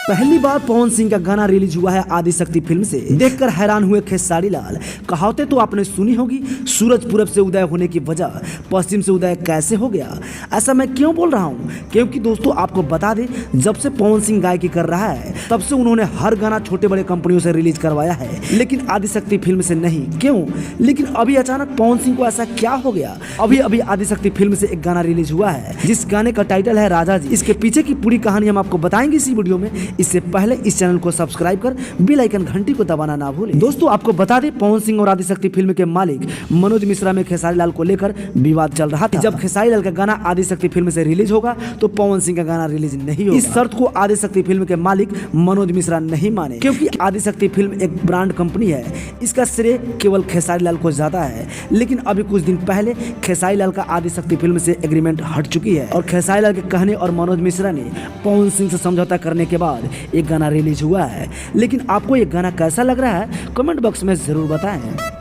पहली बार पवन सिंह का गाना रिलीज हुआ है आदिशक्ति फिल्म से। देखकर हैरान हुए खेसारी लाल। कहावतें तो आपने सुनी होगी, सूरज पूरब से उदय होने की वजह पश्चिम से उदय कैसे हो गया। ऐसा मैं क्यों बोल रहा हूँ? क्योंकि दोस्तों आपको बता दें, जब से पवन सिंह गायकी कर रहा है तब से उन्होंने हर गाना छोटे बड़े कंपनियों से रिलीज करवाया है, लेकिन आदिशक्ति फिल्म से नहीं। क्यों? लेकिन अभी अचानक पवन सिंह को ऐसा क्या हो गया? अभी आदिशक्ति फिल्म से एक गाना रिलीज हुआ है जिस गाने का टाइटल है राजा जी। इसके पीछे की पूरी कहानी हम आपको बताएंगे इसी वीडियो में। इससे पहले इस चैनल को सब्सक्राइब कर बेल आइकन घंटी को दबाना ना भूलें। दोस्तों आपको बता दें, पवन सिंह और आदिशक्ति फिल्म के मालिक मनोज मिश्रा में खेसारी लाल को लेकर विवाद चल रहा था। जब खेसारी लाल का गाना आदिशक्ति फिल्म से रिलीज होगा तो पवन सिंह का गाना रिलीज नहीं होगा। इस शर्त को आदिशक्ति फिल्म के मालिक मनोज मिश्रा नहीं माने, क्योंकि आदिशक्ति फिल्म एक ब्रांड कंपनी है। इसका श्रेय केवल खेसारी लाल को जाता है। लेकिन अभी कुछ दिन पहले खेसारी लाल का आदिशक्ति फिल्म से एग्रीमेंट हट चुकी है और खेसारी लाल के कहने और मनोज मिश्रा ने पवन सिंह से समझौता करने के बाद एक गाना रिलीज हुआ है। लेकिन आपको ये गाना कैसा लग रहा है कमेंट बॉक्स में जरूर बताएं।